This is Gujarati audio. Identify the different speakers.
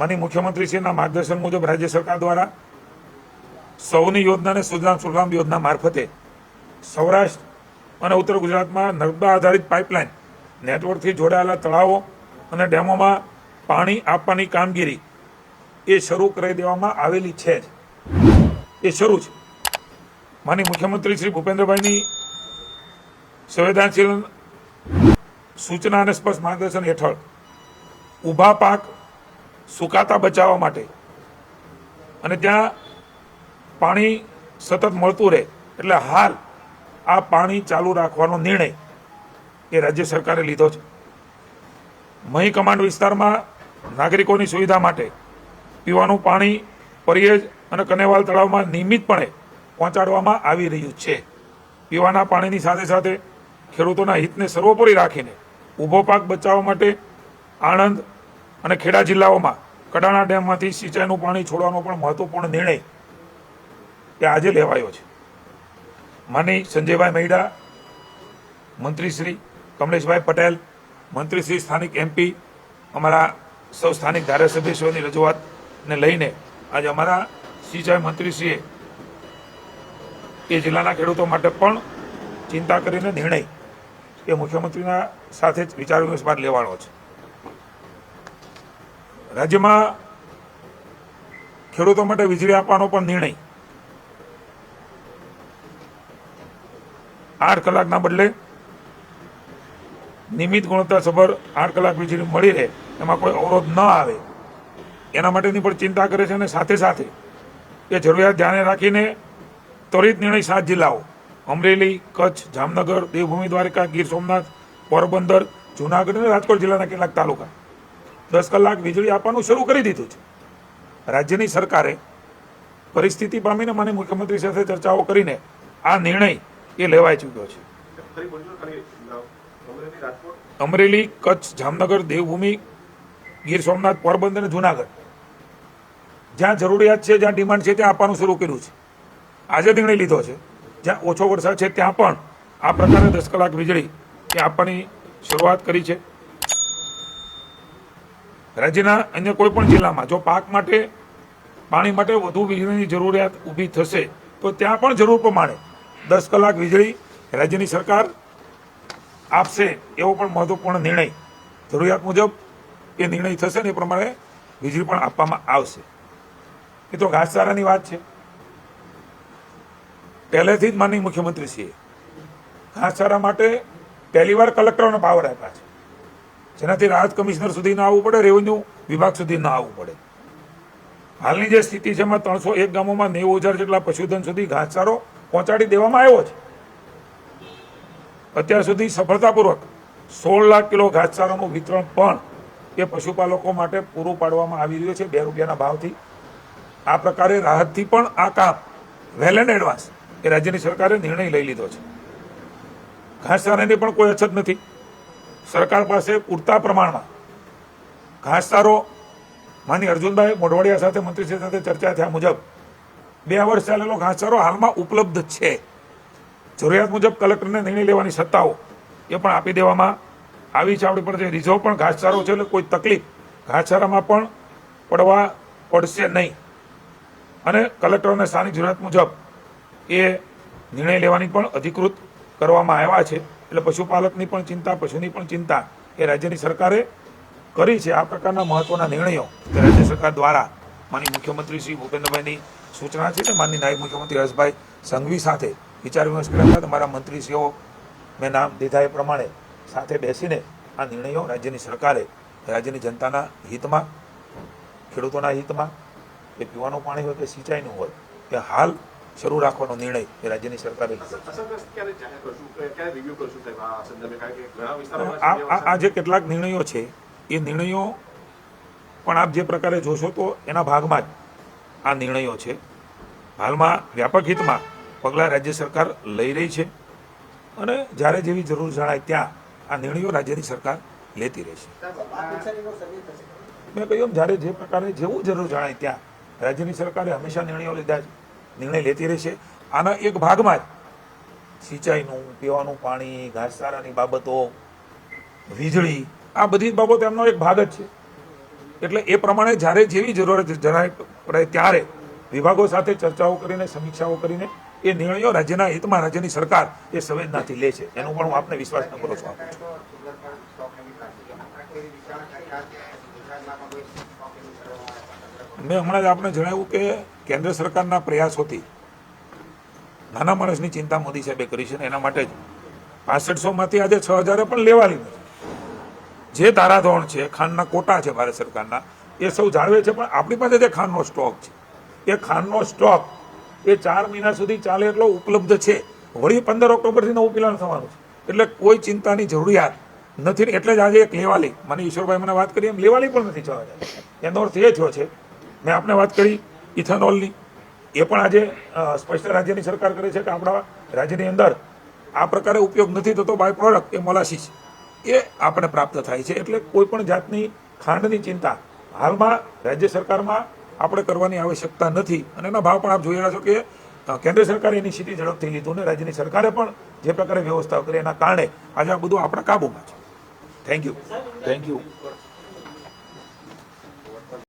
Speaker 1: માનनीय મુખ્યમંત્રીશ્રીના માર્ગદર્શન મુજબ રાજ્ય સરકાર દ્વારા સૌની યોજનાને સુજલામ સુફલામ યોજના મારફતે સૌરાષ્ટ્ર અને ઉત્તર ગુજરાતમાં નર્મદા આધારિત પાઇપલાઇન નેટવર્કથી જોડાયેલા તળાવો અને ડેમોમાં પાણી આપવાની કામગીરી એ શરૂ કરી દેવામાં આવેલી છે જ, એ શરૂ છે. માનनीय મુખ્યમંત્રી શ્રી ભૂપેન્દ્રભાઈની સંવેદનશીલ સૂચના અને સ્પષ્ટ માર્ગદર્શન હેઠળ ઊભા પાક સુકાતા બચાવવા માટે અને ત્યાં પાણી સતત મળતું રહે એટલે હાલ આ પાણી ચાલુ રાખવાનો નિર્ણય એ રાજ્ય સરકારે લીધો છે. મહી કમાન્ડ વિસ્તારમાં નાગરિકોની સુવિધા માટે પીવાનું પાણી પરિયેજ અને કનેવાલ તળાવમાં નિયમિતપણે પહોંચાડવામાં આવી રહ્યું છે. પીવાના પાણીની સાથે સાથે ખેડૂતોના હિતને સર્વોપરી રાખીને ઊભો પાક બચાવવા માટે આણંદ અને ખેડા જિલ્લાઓમાં કડાણા ડેમમાંથી સિંચાઈનું પાણી છોડવાનો પણ મહત્વપૂર્ણ નિર્ણય એ આજે લેવાયો છે. માનનીય સંજયભાઈ મૈડા, મંત્રી શ્રી કમલેશભાઈ પટેલ, મંત્રી શ્રી સ્થાનિક MP, અમારા સૌ સ્થાનિક ધારાસભ્યશ્રીઓની રજૂઆતને લઈને આજે અમારા સિંચાઈ મંત્રીશ્રીએ એ જિલ્લાના ખેડૂતો માટે પણ ચિંતા કરીને નિર્ણય એ મુખ્યમંત્રીના સાથે જ વિચાર વિમર્શ બાદ લેવાનો છે. રાજ્યમાં ખેડૂતો માટે વીજળી આપવાનો પણ નિર્ણય 8 કલાકના બદલે નિયમિત ગુણવત્તાસભર 8 કલાક વીજળી મળી રહે, એમાં કોઈ અવરોધ ન આવે એના માટેની પણ ચિંતા કરે છે. અને સાથે સાથે એ જરૂરિયાત ધ્યાને રાખીને ત્વરિત નિર્ણય 7 જિલ્લાઓ અમરેલી, કચ્છ, જામનગર, દેવભૂમિ દ્વારકા, ગીર સોમનાથ, પોરબંદર, જૂનાગઢ અને રાજકોટ જિલ્લાના કેટલાક તાલુકા 10 કલાક વીજળી આપવાનું શરૂ કરી દીધું છે. રાજ્યની સરકારે પરિસ્થિતિ પામીને માનનીય મુખ્યમંત્રી સાથે ચર્ચાઓ કરીને આ નિર્ણય એ લેવાઈ ચૂક્યો છે. અમરેલી, કચ્છ, જામનગર, દેવભૂમિ, ગીર સોમનાથ, પોરબંદર અને જૂનાગઢ જ્યાં જરૂરિયાત છે, જ્યાં ડિમાન્ડ છે ત્યાં આપવાનું શરૂ કર્યું છે. આજે નિર્ણય લીધો છે જ્યાં ઓછો વરસાદ છે ત્યાં પણ આ પ્રકારે 10 કલાક વીજળી એ આપવાની શરૂઆત કરી છે. રાજ્યના અન્ય કોઈ પણ જિલ્લામાં જો પાક માટે પાણી માટે વધુ વીજળીની જરૂરિયાત ઊભી થશે તો ત્યાં પણ જરૂર પ્રમાણે 10 કલાક વીજળી રાજ્યની સરકાર આપશે એવો પણ મહત્વપૂર્ણ નિર્ણય જરૂરિયાત મુજબ એ નિર્ણય થશે ને એ પ્રમાણે વીજળી પણ આપવામાં આવશે. એ તો ઘાસચારાની વાત છે. પહેલેથી જ માનનીય મુખ્યમંત્રીશ્રીએ ઘાસચારા માટે પહેલીવાર કલેક્ટરોને પાવર આપ્યા છે, જેનાથી રાહત કમિશનર સુધી ના આવવું પડે, રેવન્યુ વિભાગ સુધી ના આવવું પડે. હાલની જે સ્થિતિ છે એમાં 301 ગામોમાં 90,000 જેટલા પશુધન સુધી ઘાસચારો પહોંચાડી દેવામાં આવ્યો છે. અત્યાર સુધી સફળતાપૂર્વક 16 લાખ કિલો ઘાસચારાનું વિતરણ પણ એ પશુપાલકો માટે પૂરું પાડવામાં આવી રહ્યું છે 2 રૂપિયાના ભાવથી. આ પ્રકારે રાહતથી પણ આ કામ વેલ એન્ડ એડવાન્સ એ રાજ્યની સરકારે નિર્ણય લઈ લીધો છે. ઘાસચારાની પણ કોઈ અછત નથી. સરકાર પાસે પૂરતા પ્રમાણમાં ઘાસચારો માનનીય અર્જુનભાઈ મોઢવાડિયા સાથે મંત્રીશ્રી સાથે ચર્ચા થયા મુજબ 2 વર્ષ ચાલેલો ઘાસચારો હાલમાં ઉપલબ્ધ છે. જરૂરિયાત મુજબ કલેક્ટરને નિર્ણય લેવાની સત્તાઓ એ પણ આપી દેવામાં આવી છે. આપણી પાસે રિઝર્વ પણ ઘાસચારો છે એટલે કોઈ તકલીફ ઘાસચારામાં પણ પડશે નહીં. અને કલેક્ટરોને સ્થાનિક જરૂરિયાત મુજબ એ નિર્ણય લેવાની પણ અધિકૃત કરવામાં આવ્યા છે. એટલે પશુપાલકની પણ ચિંતા, પશુની પણ ચિંતા એ રાજ્યની સરકારે કરી છે. આ પ્રકારના મહત્વના નિર્ણયો રાજ્ય સરકાર દ્વારા માનનીય મુખ્યમંત્રી શ્રી ભૂપેન્દ્રભાઈની સૂચના છે. માનનીય નાયબ મુખ્યમંત્રી હર્ષભાઈ સંઘવી સાથે વિચાર વિમર્શ કર્યા હતા. તમારા મંત્રીશ્રીઓ મેં નામ દીધા એ પ્રમાણે સાથે બેસીને આ નિર્ણયો રાજ્યની સરકારે રાજ્યની જનતાના હિતમાં, ખેડૂતોના હિતમાં, એ પીવાનું પાણી હોય કે સિંચાઈનું હોય એ હાલ શરૂ રાખવાનો નિર્ણય એ રાજ્યની સરકારે લીધો. આ જે કેટલાક નિર્ણયો છે એ નિર્ણયો પણ આપ જે પ્રકારે જોશો તો એના ભાગમાં જ આ નિર્ણયો છે. હાલમાં વ્યાપક હિતમાં પગલાં રાજ્ય સરકાર લઈ રહી છે અને જ્યારે જેવી જરૂર જણાય ત્યાં આ નિર્ણયો રાજ્યની સરકાર લેતી રહેશે. મેં કહ્યું જ્યારે જે પ્રકારે જેવું જરૂર જણાય ત્યાં રાજ્યની સરકારે હંમેશા નિર્ણયો લીધા છે, નિર્ણય લેતી રહેશે. આના એક ભાગમાં જ સિંચાઈનું, પીવાનું પાણી, ઘાસચારાની બાબતો, વીજળી, આ બધી બાબતો એમનો એક ભાગ જ છે. એટલે એ પ્રમાણે જ્યારે જેવી જરૂરત જણાય પડે ત્યારે વિભાગો સાથે ચર્ચાઓ કરીને સમીક્ષાઓ કરીને એ નિર્ણયો રાજ્યના હિતમાં રાજ્યની સરકાર એ સંવેદનાથી લે છે, એનો પણ હું આપને વિશ્વાસનો ભરોસો આપું છું. મેં હમણાં જ આપને જણાવ્યું કે કેન્દ્ર સરકારના પ્રયાસોથી નાના માણસની ચિંતા મોદી સાહેબે કરી છે ને એના માટે જ 6500માંથી આજે 6000 પણ લેવાલી નથી. જે ધારાધોરણ છે, ખાંડના કોટા છે ભારત સરકારના, એ સૌ જાળવે છે, પણ આપણી પાસે જે ખાંડનો સ્ટોક છે એ ખાંડનો સ્ટોક એ 4 મહિના સુધી ચાલે એટલો ઉપલબ્ધ છે. વળી 15 ઓક્ટોબરથી નવું પિલાણ થવાનું છે, એટલે કોઈ ચિંતાની જરૂરિયાત નથી. એટલે જ આજે એક લેવાલી, મને ઈશ્વરભાઈ મને વાત કરી એમ લેવાલી પણ નથી 6000. એનો અર્થ એ થયો છે, મેં આપને વાત કરી ઇથેનોલની, એ પણ આજે સ્પષ્ટ રાજ્યની સરકાર કરે છે કે આપણા રાજ્યની અંદર આ પ્રકારે ઉપયોગ નથી થતો, બાય પ્રોડક્ટ એ મોલાસીસ એ આપણે પ્રાપ્ત થાય છે. એટલે કોઈ પણ જાતની ખાંડની ચિંતા હાલમાં રાજ્ય સરકારમાં આપણે કરવાની આવશ્યકતા નથી. અને એના ભાવ પણ આપ જોઈ રહ્યા છો કે કેન્દ્ર સરકારે એની સ્થિતિ ઝડપથી લીધું ને રાજ્યની સરકારે પણ જે પ્રકારે વ્યવસ્થા કરી એના કારણે આજે આ બધું આપણા કાબૂમાં છે. Thank you.